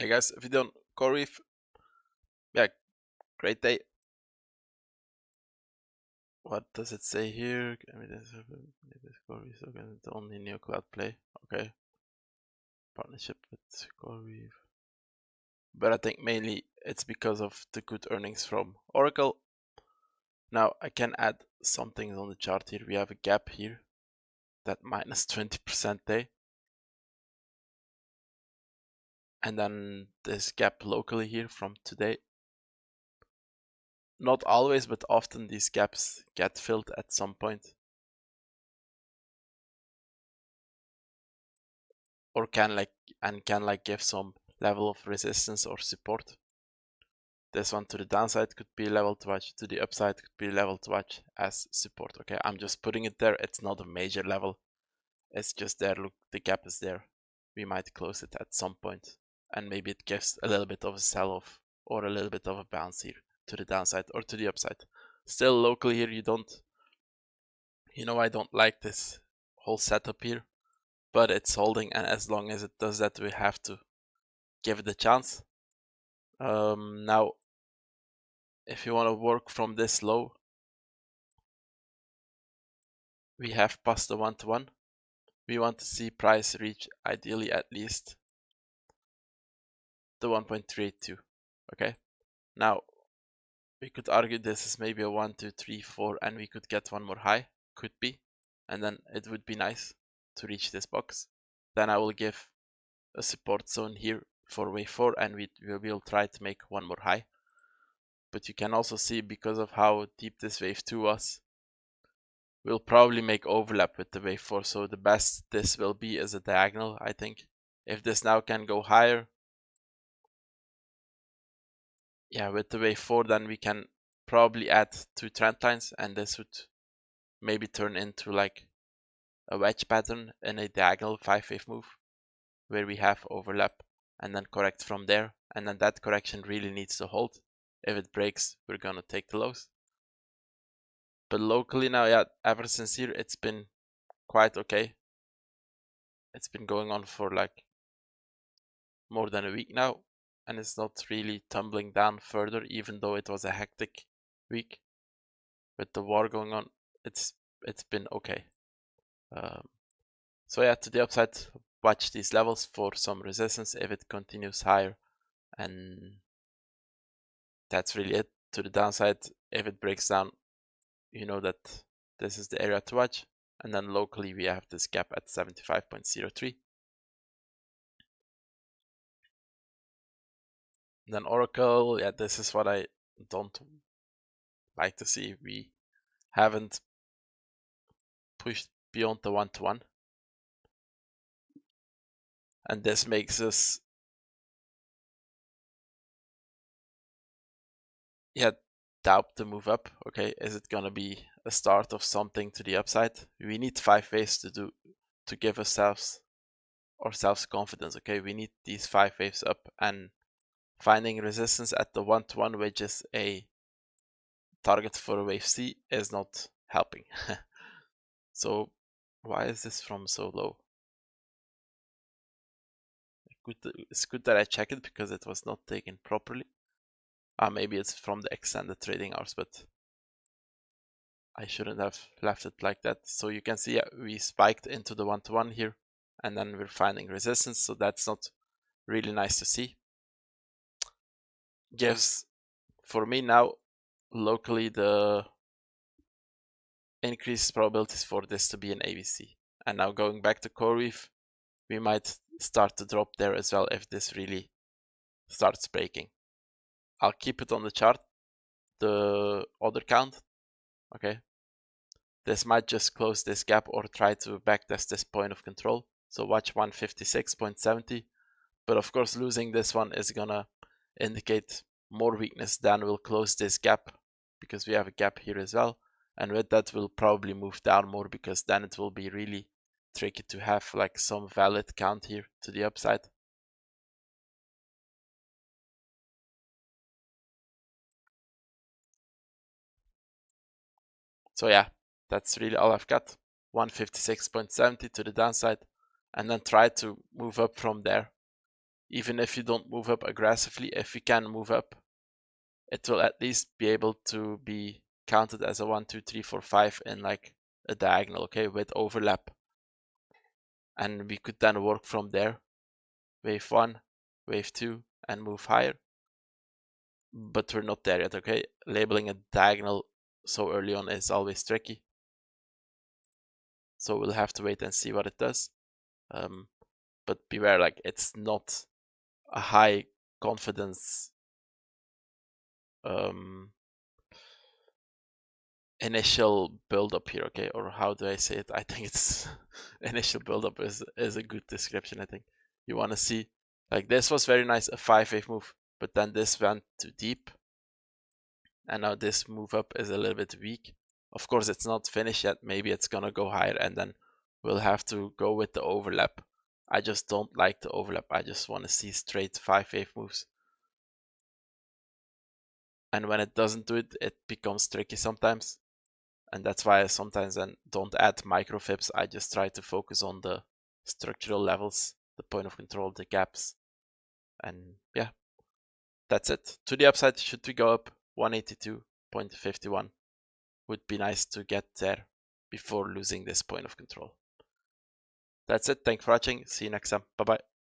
Hey guys, if you don't COREWEAVE, yeah, great day. What does it say here? COREWEAVE, okay, the only new cloud play. Okay, partnership with COREWEAVE. But I think mainly it's because of the good earnings from ORCL. Now I can add some things on the chart here. We have a gap here, that minus 20% day. And then this gap locally here from today. Not always, but often these gaps get filled at some point. Or can give some level of resistance or support. This one to the downside could be level to watch, to the upside could be level to watch as support. Okay, I'm just putting it there. It's not a major level. It's just there. Look, the gap is there. We might close it at some point, and maybe it gives a little bit of a sell-off or a little bit of a bounce here to the downside or to the upside. Still locally here, I don't like this whole setup here, but it's holding, and as long as it does that, we have to give it a chance. Now, if you want to work from this low, we have past the 1-to-1. We want to see price reach ideally at least the 1.382. Okay, now we could argue this is maybe a 1, 2, 3, 4, and we could get one more high. Could be, and then it would be nice to reach this box. Then I will give a support zone here for wave 4, and we will try to make one more high. But you can also see, because of how deep this wave 2 was, we'll probably make overlap with the wave 4. So the best this will be is a diagonal, I think. If this now can go higher, yeah, with the wave 4, then we can probably add 2 trend lines, and this would maybe turn into like a wedge pattern in a diagonal 5-wave move, where we have overlap and then correct from there. And then that correction really needs to hold. If it breaks, we're gonna take the lows. But locally now, yeah, ever since here, it's been quite okay. It's been going on for like more than a week now, and it's not really tumbling down further, even though it was a hectic week with the war going on. It's been okay. So yeah, to the upside, watch these levels for some resistance if it continues higher, and that's really it. To the downside, if it breaks down, you know that this is the area to watch. And then locally, we have this gap at 75.03. Then ORCL, yeah, this is what I don't like to see. We haven't pushed beyond the 1-to-1, and this makes us doubt the move up. Okay, is it gonna be a start of something to the upside? We need 5 waves to give ourselves confidence. Okay, we need these 5 waves up, and finding resistance at the 1-to-1, which is a target for a wave C, is not helping. So why is this from so low? It's good that I check it, because it was not taken properly. Maybe it's from the extended trading hours, but I shouldn't have left it like that. So you can see we spiked into the 1-to-1 here, and then we're finding resistance. So that's not really nice to see. Gives, for me now, locally the increased probabilities for this to be an ABC. And now going back to COREWEAVE, we might start to drop there as well if this really starts breaking. I'll keep it on the chart, the other count. Okay, this might just close this gap or try to backtest this point of control. So watch 156.70. But of course, losing this one is gonna indicate more weakness. Then we'll close this gap, because we have a gap here as well. And with that, we'll probably move down more, because then it will be really tricky to have like some valid count here to the upside. So yeah, that's really all I've got. 156.70 to the downside, and then try to move up from there. even if you don't move up aggressively, if you can move up, it will at least be able to be counted as a 1, 2, 3, 4, 5 in like a diagonal, okay, with overlap. And we could then work from there, wave 1, wave 2, and move higher. But we're not there yet, okay? Labeling a diagonal so early on is always tricky. So we'll have to wait and see what it does. But beware, like it's not a high confidence initial build-up here, okay? Or how do I say it? I think it's initial build-up is a good description. I think you want to see, like this was very nice, a 5-wave move, but then this went too deep, and now this move up is a little bit weak. Of course, it's not finished yet. Maybe it's gonna go higher, and then we'll have to go with the overlap. I just don't like the overlap. I just want to see straight 5-wave moves. And when it doesn't do it, it becomes tricky sometimes. And that's why I sometimes then don't add micro fibs. I just try to focus on the structural levels, the point of control, the gaps. And yeah, that's it. To the upside, should we go up 182.51? Would be nice to get there before losing this point of control. That's it. Thanks for watching. See you next time. Bye bye.